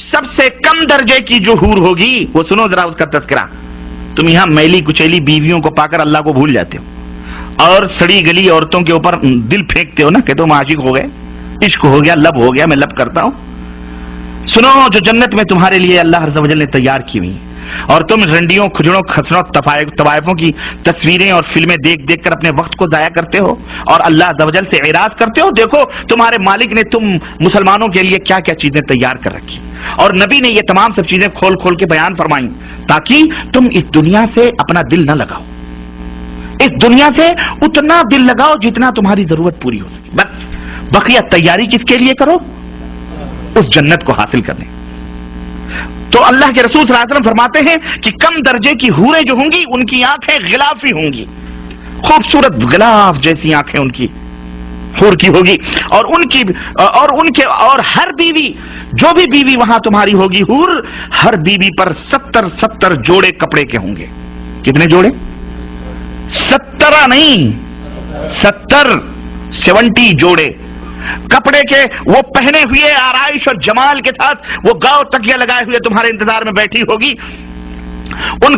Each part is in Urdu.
سب سے کم درجے کی جو حور ہوگی وہ سنو ذرا اس کا تذکرہ. تم یہاں میلی کچیلی بیویوں کو پا کر اللہ کو بھول جاتے ہو اور سڑی گلی عورتوں کے اوپر دل پھینکتے ہو نا کہ تم عاشق ہو گئے, عشق ہو گیا, لب ہو گیا, میں لب کرتا ہوں. سنو جو جنت میں تمہارے لیے اللہ عز و جل نے تیار کی ہوئی, اور تم رنڈیوں کھجڑوں کھسروں طوائفوں کی تصویریں اور فلمیں دیکھ دیکھ کر اپنے وقت کو ضائع کرتے ہو اور اللہ عز و جل سے اعراض کرتے ہو. دیکھو تمہارے مالک نے تم مسلمانوں کے لیے کیا کیا چیزیں تیار کر رکھی, اور نبی نے یہ تمام سب چیزیں کھول کھول کے بیان فرمائیں تاکہ تم اس دنیا سے اپنا دل نہ لگاؤ, اس دنیا سے اتنا دل لگاؤ جتنا تمہاری ضرورت پوری ہو سکے. بس بقیہ تیاری کس کے لیے کرو؟ اس جنت کو حاصل کرنے. تو اللہ کے رسول صلی اللہ علیہ وسلم فرماتے ہیں کہ کم درجے کی حوریں جو ہوں گی ان کی آنکھیں غلافی ہوں گی, خوبصورت غلاف جیسی آنکھیں ان کی حور کی ہوگی, اور ہر بیوی, جو بھی بیوی وہاں تمہاری ہوگی حور, ہر بیوی پر 70 جوڑے کپڑے کے ہوں گے. کتنے جوڑے؟ 70 نہیں, 70 جوڑے کپڑے کے, وہ پہنے ہوئے آرائش اور جمال کے ساتھ وہ گاؤ تکیہ لگائے ہوئے تمہارے انتظار میں بیٹھی ہوگی. ان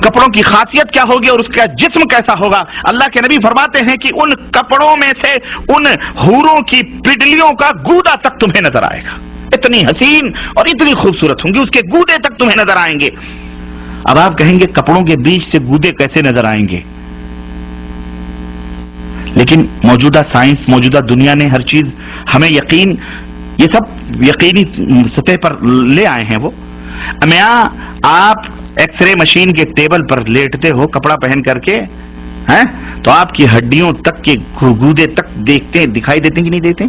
کپڑوں کی خاصیت کیا ہوگی اور اس کا جسم کیسا ہوگا؟ اللہ کے نبی فرماتے ہیں کہ ان کپڑوں میں سے ان حوروں کی پڈلیوں کا گودا تک تمہیں نظر آئے گا. اتنی حسین اور اتنی خوبصورت ہوں گی, اس کے گودے تک تمہیں نظر آئیں گے. اب آپ کہیں گے کپڑوں کے بیچ سے گودے کیسے نظر آئیں گے؟ لیکن موجودہ سائنس, موجودہ دنیا نے ہر چیز ہمیں یہ سب یقینی سطح پر لے آئے ہیں. وہ میاں آپ ایکس رے مشین کے ٹیبل پر لیٹتے ہو کپڑا پہن کر کے ہیں تو آپ کی ہڈیوں تک کے گودے تک دکھائی دیتے کہ نہیں دیتے؟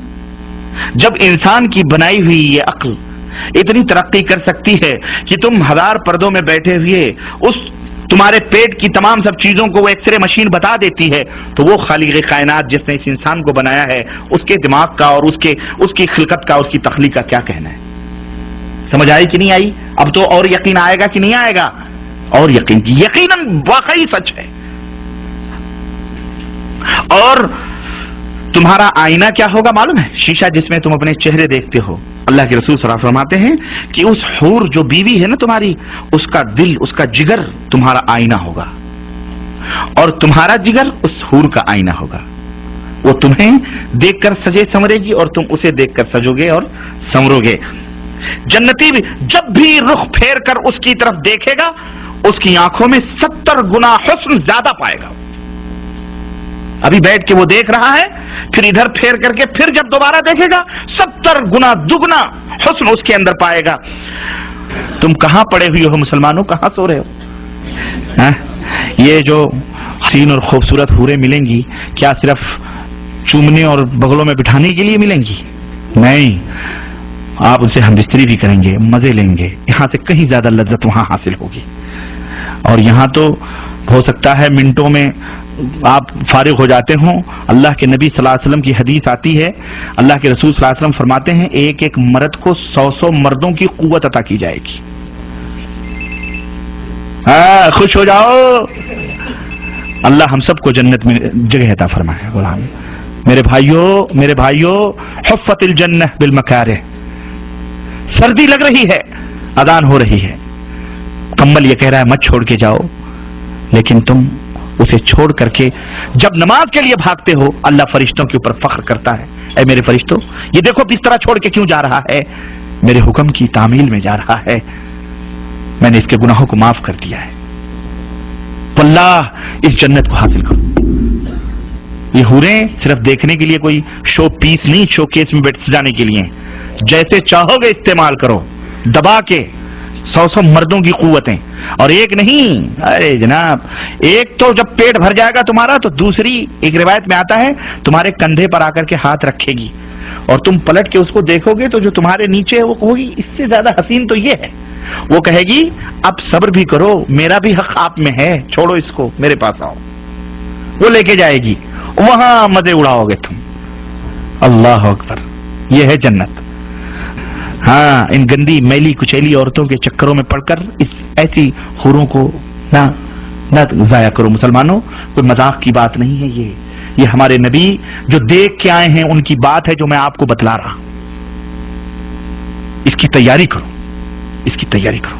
جب انسان کی بنائی ہوئی یہ عقل اتنی ترقی کر سکتی ہے کہ تم 1000 پردوں میں بیٹھے ہوئے اس تمہارے پیٹ کی تمام سب چیزوں کو وہ ایکس رے مشین بتا دیتی ہے, تو وہ خالق کائنات جس نے اس انسان کو بنایا ہے اس کے دماغ کا اور اس کی خلقت کا, اس کی تخلیق کا کیا کہنا ہے؟ سمجھ آئی کہ نہیں آئی؟ اب تو اور یقین آئے گا کہ نہیں آئے گا؟ اور یقیناً واقعی سچ ہے. اور تمہارا آئینہ کیا ہوگا معلوم ہے؟ شیشہ جس میں تم اپنے چہرے دیکھتے ہو. اللہ کے رسول صلی اللہ علیہ وسلم فرماتے ہیں کہ اس حور جو بیوی ہے نا تمہاری, اس کا دل, اس کا جگر تمہارا آئینہ ہوگا, اور تمہارا جگر اس حور کا آئینہ ہوگا. وہ تمہیں دیکھ کر سجے سنورے گی اور تم اسے دیکھ کر سجو گے اور سنورو گے. جنتی بھی جب بھی رخ پھیر کر اس کی طرف دیکھے گا اس کی آنکھوں میں 70 گنا حسن زیادہ پائے گا. ابھی بیٹھ کے وہ دیکھ رہا ہے, پھر ادھر پھیر کر کے پھر جب دوبارہ دیکھے گا 70 گنا دگنا حسن اس کے اندر پائے گا. تم کہاں پڑے ہوئے ہو مسلمانوں, کہاں سو رہے ہو؟ یہ جو حسین اور خوبصورت حوریں ملیں گی کیا صرف چومنے اور بغلوں میں بٹھانے کے لیے ملیں گی؟ نہیں, آپ ان سے ہم بستری بھی کریں گے, مزے لیں گے. یہاں سے کہیں زیادہ لذت وہاں حاصل ہوگی. اور یہاں تو ہو سکتا ہے منٹوں میں آپ فارغ ہو جاتے ہوں. اللہ کے نبی صلی اللہ علیہ وسلم کی حدیث آتی ہے, اللہ کے رسول صلی اللہ علیہ وسلم فرماتے ہیں ایک ایک مرد کو 100 مردوں کی قوت عطا کی جائے گی. خوش ہو جاؤ, اللہ ہم سب کو جنت میں جگہ عطا فرمائے. غلام میرے بھائیو حفت الجنہ بالمکارہ. سردی لگ رہی ہے, اذان ہو رہی ہے, کمبل یہ کہہ رہا ہے مت چھوڑ کے جاؤ, لیکن تم اسے چھوڑ کر کے جب نماز کے لیے بھاگتے ہو اللہ فرشتوں کے اوپر فخر کرتا ہے, اے میرے فرشتوں یہ دیکھو بستر چھوڑ کے کیوں جا رہا ہے, میرے حکم کی تعمیل میں جا رہا ہے, میں نے اس کے گناہوں کو معاف کر دیا ہے. واللہ اس جنت کو حاصل کرو. یہ حوریں صرف دیکھنے کے لیے کوئی شو پیس نہیں, شو کیس میں بیٹھ سجانے کے لیے. جیسے چاہو گے استعمال کرو, دبا کے 100 مردوں کی قوتیں. اور ایک نہیں, ارے جناب ایک تو جب پیٹ بھر جائے گا تمہارا تو دوسری ایک روایت میں آتا ہے تمہارے کندھے پر آ کر کے ہاتھ رکھے گی اور تم پلٹ کے اس کو دیکھو گے تو جو تمہارے نیچے ہے وہ کہو گی اس سے زیادہ حسین تو یہ ہے. وہ کہے گی اب صبر بھی کرو, میرا بھی حق آپ میں ہے, چھوڑو اس کو, میرے پاس آؤ. وہ لے کے جائے گی, وہاں مزے اڑاؤ گے تم. اللہ اکبر, یہ ہے جنت. ہاں, ان گندی میلی کچیلی عورتوں کے چکروں میں پڑ کر اس ایسی حوروں کو نہ ضائع کرو مسلمانوں. کوئی مذاق کی بات نہیں ہے, یہ ہمارے نبی جو دیکھ کے آئے ہیں ان کی بات ہے جو میں آپ کو بتلا رہا ہوں. اس کی تیاری کرو، اس کی تیاری کرو.